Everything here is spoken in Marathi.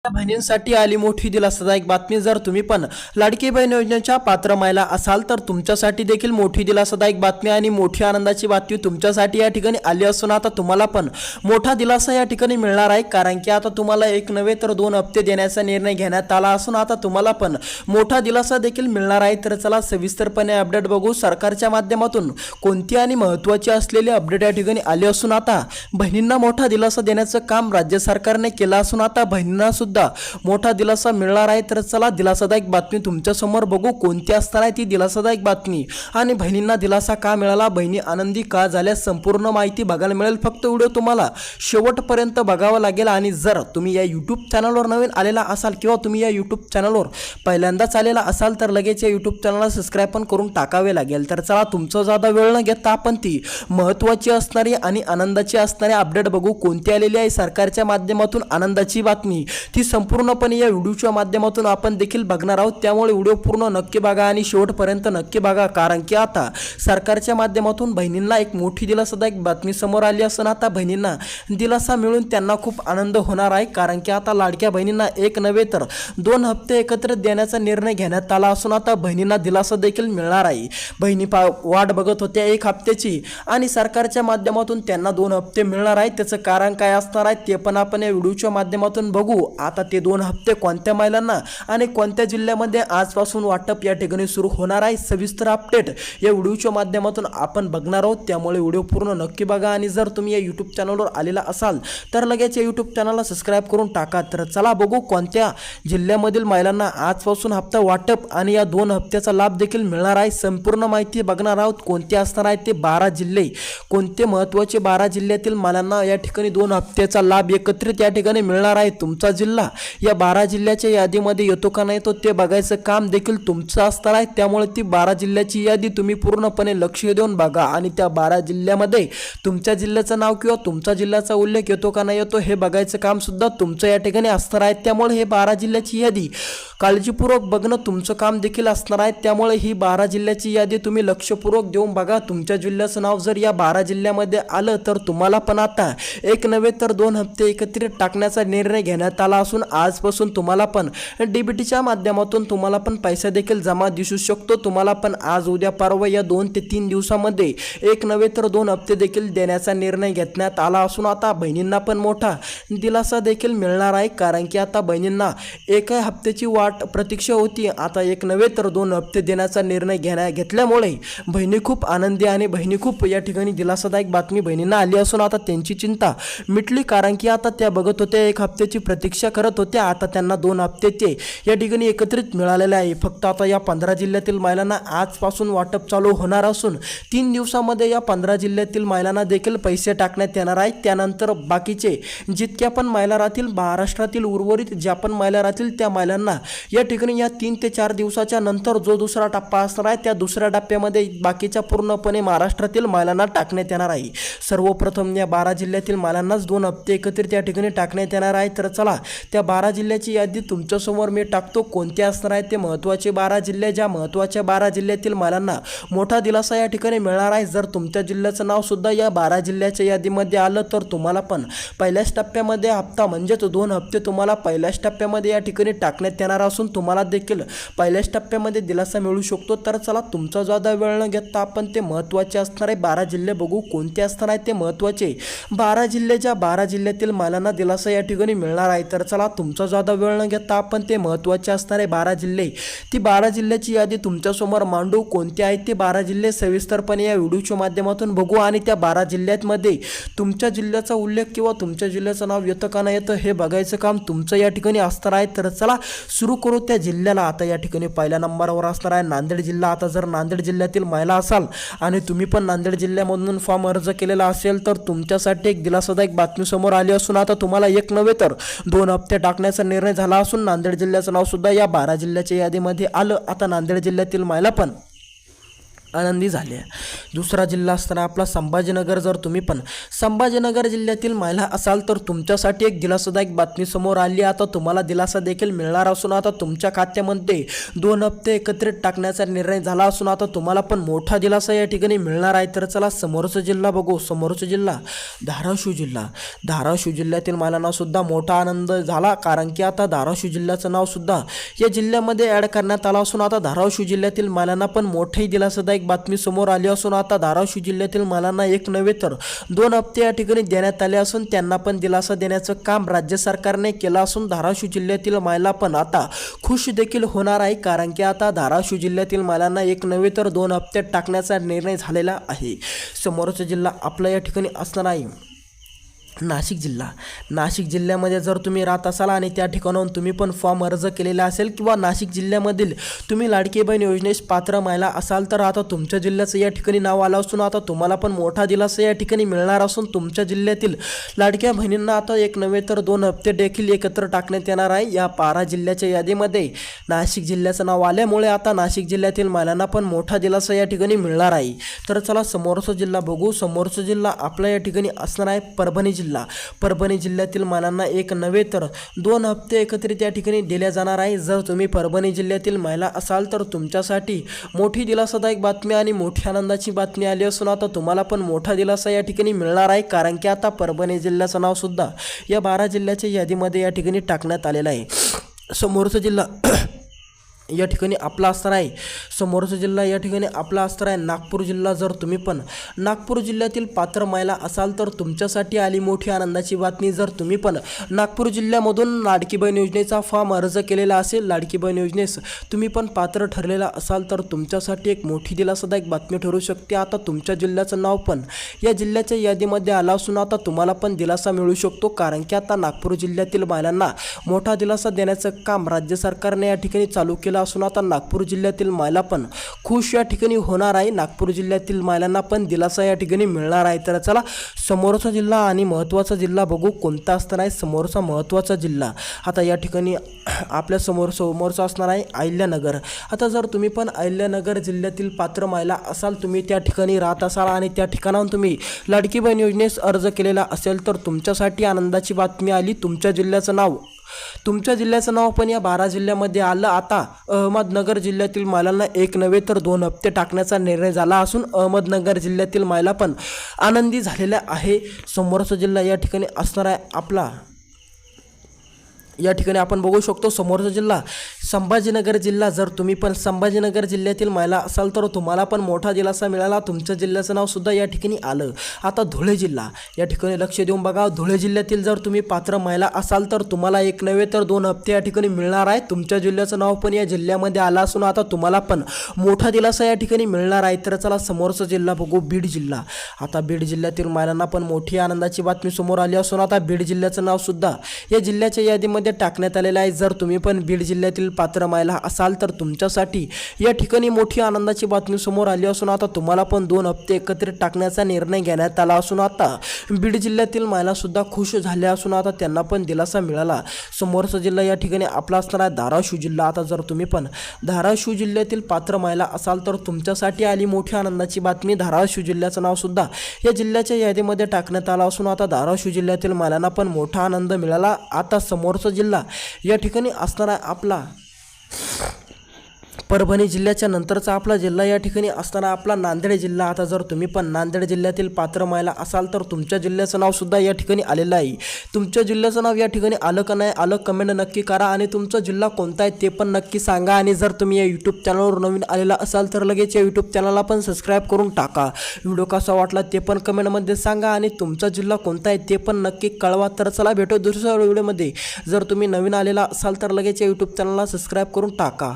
बहिणींसाठी आली मोठी दिलासादायक बातमी। जर तुम्ही पण लाडकी बहीण योजनेच्या पात्र महिला असाल तर तुमच्यासाठी देखील मोठी दिलासादायक बातमी आणि मोठी आनंदाची बातमी तुमच्यासाठी या ठिकाणी आली असून आता तुम्हाला पण मोठा दिलासा या ठिकाणी मिळणार आहे। कारण की आता तुम्हाला एक नव्हे तर 2 हप्ते देण्याचा निर्णय घेण्यात आला असून आता तुम्हाला पण मोठा दिलासा देखील मिळणार आहे। तर चला सविस्तरपणे अपडेट बघू। सरकारच्या माध्यमातून कोणती आणि महत्त्वाची असलेली अपडेट या ठिकाणी आली असून आता बहिणींना मोठा दिलासा देण्याचं काम राज्य सरकारने केलं असून आता बहिणींना मोठा दिलासा मिळणार आहे। तर चला दिलासादायक बातमी तुमच्या समोर बघू कोणती असणार आहे ती दिलासादायक बातमी आणि बहिणींना दिलासा का मिळाला, बहिणी आनंदी का झाल्या, संपूर्ण माहिती बघायला मिळेल। फक्त व्हिडिओ तुम्हाला शेवटपर्यंत बघावा लागेल आणि जर तुम्ही या YouTube चॅनलवर नवीन आलेला असाल किंवा तुम्ही या YouTube चॅनलवर पहिल्यांदाच आलेला असाल तर लगेच या YouTube चॅनलला सबस्क्राइब पण करून टाकावे लागेल। तर चला तुमचा ज्यादा वेळ न घेता आपण ती महत्त्वाची असणारी आणि आनंदाची असणारी अपडेट बघू कोणती आलेली आहे सरकारच्या माध्यमातून आनंदाची बातमी ती संपूर्णपणे या व्हिडिओच्या माध्यमातून आपण देखील बघणार आहोत। त्यामुळे व्हिडिओ पूर्ण नक्की बघा आणि शेवटपर्यंत नक्की बघा कारण की आता सरकारच्या माध्यमातून बहिणींना एक मोठी दिलासादायक बातमी समोर आली असून आता बहिणींना दिलासा मिळून त्यांना खूप आनंद होणार आहे। कारण की आता लाडक्या बहिणींना एक नव्हे तर 2 हप्ते एकत्रित देण्याचा निर्णय घेण्यात आला असून आता बहिणींना दिलासा देखील मिळणार आहे। बहिणी वाट बघत होत्या 1 हप्त्याची आणि सरकारच्या माध्यमातून त्यांना 2 हप्ते मिळणार आहे। त्याचं कारण काय असणार आहे ते पण आपण या व्हिडिओच्या माध्यमातून बघू। आता ते 2 हप्ते कोणत्या महिलांना आणि कोणत्या जिल्ह्यामध्ये आजपासून वाटप या ठिकाणी सुरू होणार आहे सविस्तर अपडेट या व्हिडिओच्या माध्यमातून आपण बघणार आहोत। त्यामुळे व्हिडिओ पूर्ण नक्की बघा आणि जर तुम्ही या YouTube चॅनलवर आलेला असाल तर लगेच या YouTube चॅनलला सबस्क्राइब करून टाका। तर चला बघू कोणत्या जिल्ह्यामधील महिलांना आजपासून हप्ता वाटप आणि या 2 हप्त्याचा लाभ देखील मिळणार आहे संपूर्ण माहिती बघणार आहोत। कोणते असणार आहे ते 12 जिल्हे, कोणते महत्त्वाचे 12 जिल्ह्यातील महिलांना या ठिकाणी 2 हप्त्याचा लाभ एकत्रित या ठिकाणी मिळणार आहे। तुमचा जिल्हा या 12 जिल्ह्याच्या यादीमध्ये येतो का नाही तो ते बघायचं काम देखील तुमचं असणार आहे। त्यामुळे ती 12 जिल्ह्याची यादी तुम्ही पूर्णपणे लक्ष देऊन बघा आणि त्या 12 जिल्ह्यामध्ये तुमच्या जिल्ह्याचं नाव किंवा तुमचा जिल्ह्याचा उल्लेख येतो का नाही येतो हे बघायचं काम सुद्धा तुमचं या ठिकाणी असणार आहे। त्यामुळे हे 12 जिल्ह्याची यादी काळजीपूर्वक बघणं तुमचं काम देखील असणार आहे। त्यामुळे ही 12 जिल्ह्याची यादी तुम्ही लक्षपूर्वक देऊन बघा। तुमच्या जिल्ह्याचं नाव जर या 12 जिल्ह्यामध्ये आलं तर तुम्हाला पण आता एक नव्हे तर 2 हप्ते एकत्रित टाकण्याचा निर्णय घेण्यात आला असून आजपासून तुम्हाला पण डीबीटीच्या माध्यमातून तुम्हाला पण पैसा देखील जमा दिसू शकतो। तुम्हाला पण आज उद्या परवा या 2 ते 3 दिवसामध्ये एक नव्हे तर 2 हप्ते देखील देण्याचा निर्णय घेण्यात आला असून आता बहिणींना पण मोठा दिलासा देखील मिळणार आहे। कारण की आता बहिणींना 1 हप्त्याची वाट प्रतीक्षा होती, आता एक नव्हे तर 2 हप्ते देण्याचा निर्णय घेतल्यामुळे बहिणी खूप आनंदी आणि बहिणी खूप या ठिकाणी दिलासादायक बातमी बहिणींना आली असून आता त्यांची चिंता मिटली। कारण की आता त्या बघत होत्या 1 हप्त्याची प्रतीक्षा करत होत्या, आता त्यांना 2 हप्त्याचे या ठिकाणी एकत्रित मिळालेले आहे। फक्त आता या 15 जिल्ह्यातील महिलांना आजपासून वाटप चालू होणार असून 3 दिवसामध्ये या 15 जिल्ह्यातील महिलांना देखील पैसे टाकण्यात येणार आहेत। त्यानंतर बाकीचे जितक्या पण महिला राहतील महाराष्ट्रातील उर्वरित ज्या पण महिला राहतील त्या महिलांना या ठिकाणी या 3 ते 4 दिवसाच्या नंतर जो दुसरा टप्पा असणार आहे त्या दुसऱ्या टप्प्यामध्ये बाकीच्या पूर्णपणे महाराष्ट्रातील महिलांना टाकण्यात येणार आहे। सर्वप्रथम या 12 जिल्ह्यातील महिलांनाच 2 हप्ते एकत्रित या ठिकाणी टाकण्यात येणार आहे। तर चला त्या 12 जिल्ह्याची यादी तुमच्यासमोर मी टाकतो कोणते असणार आहे ते महत्त्वाचे 12 जिल्हे। ज्या महत्त्वाच्या 12 जिल्ह्यातील महिलांना मोठा दिलासा या ठिकाणी मिळणार आहे। जर तुमच्या जिल्ह्याचं नाव सुद्धा या 12 जिल्ह्याच्या यादीमध्ये आलं तर तुम्हाला पण पहिल्याच टप्प्यामध्ये हप्ता म्हणजेच 2 हप्ते तुम्हाला पहिल्याच टप्प्यामध्ये या ठिकाणी टाकण्यात येणार असून तुम्हाला देखील पहिल्याच टप्प्यामध्ये दिलासा मिळू शकतो। तर चला तुमचा ज्यादा वेळ न घेता आपण ते महत्त्वाचे असणारे 12 जिल्हे बघू कोणते असणार आहे ते महत्त्वाचे 12 जिल्हे। ज्या 12 जिल्ह्यातील महिलांना दिलासा या ठिकाणी मिळणार आहे तर चला तुमचा ज्यादा वेळ न घेता आपण ते महत्त्वाचे असणारे 12 जिल्हे ती 12 जिल्ह्याची यादी तुमच्यासमोर मांडू। कोणते आहेत ते 12 जिल्हे सविस्तरपणे या व्हिडिओच्या माध्यमातून बघू आणि त्या 12 जिल्ह्यांमध्ये तुमच्या जिल्ह्याचा उल्लेख किंवा तुमच्या जिल्ह्याचं नाव येतं का नाही येतं हे बघायचं काम तुमचं या ठिकाणी असणार आहे। तर चला सुरू करू त्या जिल्ह्याला। आता या ठिकाणी पहिल्या नंबरवर असणार आहे नांदेड जिल्हा। आता जर नांदेड जिल्ह्यातील महिला असाल आणि तुम्ही पण नांदेड जिल्ह्यामधून फॉर्म अर्ज केलेला असेल तर तुमच्यासाठी एक दिलासादायक बातमी समोर आली असून आता तुम्हाला एक नव्हे तर 2 हप्ते टाकण्याचा निर्णय झाला असून नांदेड जिल्ह्याचं नाव सुद्धा या 12 जिल्ह्याच्या यादीमध्ये आलं। आता नांदेड जिल्ह्यातील महिला पण आनंदी झाले. दुसरा जिल्हा असताना आपला संभाजीनगर. जर तुम्ही पण संभाजीनगर जिल्ह्यातील महिला असाल तर तुमच्यासाठी एक दिलासादायक बातमी समोर आली. आता तुम्हाला दिलासा देखील मिळणार असून आता तुमच्या खात्यामध्ये 2 हप्ते एकत्रित टाकण्याचा निर्णय झाला असून आता तुम्हाला पण मोठा दिलासा या ठिकाणी मिळणार आहे. तर चला समोरचा जिल्हा बघू. समोरचा जिल्हा धाराशिव जिल्हा. धाराशिव जिल्ह्यातील महिलांना सुद्धा मोठा आनंद झाला, कारण की आता धाराशिव जिल्ह्याचं नाव सुद्धा या जिल्ह्यामध्ये ॲड करण्यात आलं असून आता धाराशिव जिल्ह्यातील महिलांना पण मोठी दिलासादायक बातमी समोर आली असून आता धाराशिव जिल्ह्यातील महिलांना एक नव्हे तर 2 हप्ते या ठिकाणी देण्यात आले असून त्यांना पण दिलासा देण्याचं काम राज्य सरकारने केलं असून धाराशिव जिल्ह्यातील महिला पण आता खुश देखील होणार आहे, कारण की आता धाराशिव जिल्ह्यातील महिलांना एक नव्हे तर 2 हप्ते टाकण्याचा निर्णय झालेला आहे. समोरचा जिल्हा आपला या ठिकाणी असणार आहे नाशिक जिल्हा. नाशिक जिल्ह्यामध्ये जर तुम्ही राहत असाल आणि त्या ठिकाणाहून तुम्ही पण फॉर्म अर्ज केलेला असेल किंवा नाशिक जिल्ह्यामधील तुम्ही लाडकी बहीण योजनेस पात्र महिला असाल तर आता तुमच्या जिल्ह्याचं या ठिकाणी नाव आलं असून आता तुम्हाला पण मोठा दिलासा या ठिकाणी मिळणार असून तुमच्या जिल्ह्यातील लाडक्या बहिणींना आता एक नव्हे तर 2 हप्ते देखील एकत्र टाकण्यात येणार आहे. या 12 जिल्ह्याच्या यादीमध्ये नाशिक जिल्ह्याचं नाव आल्यामुळे आता नाशिक जिल्ह्यातील महिलांना पण मोठा दिलासा या ठिकाणी मिळणार आहे. तर चला समोरचा जिल्हा बघू. समोरचा जिल्हा आपला या ठिकाणी असणार आहे परभणी जिल्हा. परभणी जिल्ह्यातील महिलांना एक नव्हे तर 2 हप्ते एकत्रित या ठिकाणी दिल्या जाणार आहे. जर तुम्ही परभणी जिल्ह्यातील महिला असाल तर तुमच्यासाठी मोठी दिलासादायक बातमी आणि मोठी आनंदाची बातमी आली असून आता तुम्हाला पण मोठा दिलासा या ठिकाणी मिळणार आहे, कारण की आता परभणी जिल्ह्याचं नाव सुद्धा या 12 जिल्ह्याच्या यादीमध्ये या ठिकाणी टाकण्यात आलेलं आहे. समोरचा जिल्हा या ठिकाणी आपला असणार आहे. समोरचा जिल्हा या ठिकाणी आपला असणार आहे नागपूर जिल्हा. जर तुम्ही पण नागपूर जिल्ह्यातील पात्र महिला असाल तर तुमच्यासाठी आली मोठी आनंदाची बातमी. जर तुम्ही पण नागपूर जिल्ह्यामधून लाडकी बहीण योजनेचा फॉर्म अर्ज केलेला असेल, लाडकी बहीण योजनेस तुम्ही पण पात्र ठरलेला असाल तर तुमच्यासाठी एक मोठी दिलासादायक बातमी ठरू शकते. आता तुमच्या जिल्ह्याचं नाव पण या जिल्ह्याच्या यादीमध्ये आलं असून आता तुम्हाला पण दिलासा मिळू शकतो, कारण की आता नागपूर जिल्ह्यातील महिलांना मोठा दिलासा देण्याचं काम राज्य सरकारने या ठिकाणी चालू केलं असून आता नागपूर जिल्ह्यातील महिला पण खुश या ठिकाणी होणार आहे. नागपूर जिल्ह्यातील महिलांना पण दिलासा या ठिकाणी मिळणार आहे. तर चला समोरचा जिल्हा आणि महत्त्वाचा जिल्हा बघू कोणता असणार आहे. समोरचा महत्त्वाचा जिल्हा आता या ठिकाणी आपल्या समोरचा असणार आहे अहिल्यानगर. आता जर तुम्ही पण अहिल्यानगर जिल्ह्यातील पात्र महिला असाल, तुम्ही त्या ठिकाणी राहत असाल आणि त्या ठिकाणाहून तुम्ही लाडकी बहीण योजनेस अर्ज केलेला असेल तर तुमच्यासाठी आनंदाची बातमी आली. तुमच्या जिल्ह्याचं नाव पण या 12 जिल्ह्यामध्ये आलं. आता अहमदनगर जिल्ह्यातील महिलांना एक नव्हे तर 2 हप्ते टाकण्याचा निर्णय झाला असून अहमदनगर जिल्ह्यातील महिला पण आनंदी झालेल्या आहे. समोरचा जिल्हा या ठिकाणी असणार आहे आपला, या ठिकाणी आपण बघू शकतो समोरचा जिल्हा संभाजीनगर जिल्हा. जर तुम्ही पण संभाजीनगर जिल्ह्यातील महिला असाल तर तुम्हाला पण मोठा दिलासा मिळाला. तुमच्या जिल्ह्याचं नाव सुद्धा या ठिकाणी आलं. आता धुळे जिल्हा या ठिकाणी लक्ष देऊन बघा. धुळे जिल्ह्यातील जर तुम्ही पात्र महिला असाल तर तुम्हाला एक नव्हे तर 2 हप्ते या ठिकाणी मिळणार आहे. तुमच्या जिल्ह्याचं नाव पण या जिल्ह्यामध्ये आलं असून आता तुम्हाला पण मोठा दिलासा या ठिकाणी मिळणार आहे. तर चला समोरचा जिल्हा बघू बीड जिल्हा. आता बीड जिल्ह्यातील महिलांना पण मोठी आनंदाची बातमी समोर आली असून आता बीड जिल्ह्याचं नाव सुद्धा या जिल्ह्याच्या यादीमध्ये टाकण्यात आलेला आहे. जर तुम्ही पण बीड जिल्ह्यातील पात्र महिला असाल तर तुमच्यासाठी या ठिकाणी मोठी आनंदाची बातमी समोर आली असून आता तुम्हाला पण 2 हप्ते एकत्रित टाकण्याचा निर्णय घेण्यात आला असून आता बीड जिल्ह्यातील महिला सुद्धा खुश झाल्या असून आता त्यांना पण दिलासा मिळाला. समोरचा जिल्हा या ठिकाणी आपला असणार आहे धाराशिव जिल्हा. आता जर तुम्ही पण धाराशिव जिल्ह्यातील पात्र महिला असाल तर तुमच्यासाठी आली मोठी आनंदाची बातमी. धाराशिव जिल्ह्याचं नाव सुद्धा या जिल्ह्याच्या यादीमध्ये टाकण्यात आलं असून आता धाराशिव जिल्ह्यातील महिलांना पण मोठा आनंद मिळाला. आता समोरचा जिल्हा या ठिकाणी असणार आहे आपला परभणी जिल्ह्याच्या नंतरचा आपला जिल्हा या ठिकाणी असताना आपला नांदेड जिल्हा. आता जर तुम्ही पण नांदेड जिल्ह्यातील पात्र महिला असाल तर तुमच्या जिल्ह्याचं नाव सुद्धा या ठिकाणी आलेलं आहे. तुमच्या जिल्ह्याचं नाव या ठिकाणी आलं का नाही आलं कमेंट नक्की करा आणि तुमचा जिल्हा कोणता आहे ते पण नक्की सांगा. आणि जर तुम्ही या यूट्यूब चॅनलवर नवीन आलेला असाल तर लगेच या यूट्यूब चॅनलला पण सबस्क्राईब करून टाका. व्हिडिओ कसा वाटला ते पण कमेंटमध्ये सांगा आणि तुमचा जिल्हा कोणता आहे ते पण नक्की कळवा. तर चला भेटू दुसऱ्या व्हिडिओमध्ये. जर तुम्ही नवीन आलेला असाल तर लगेच या यूट्यूब चॅनलला सबस्क्राईब करून टाका.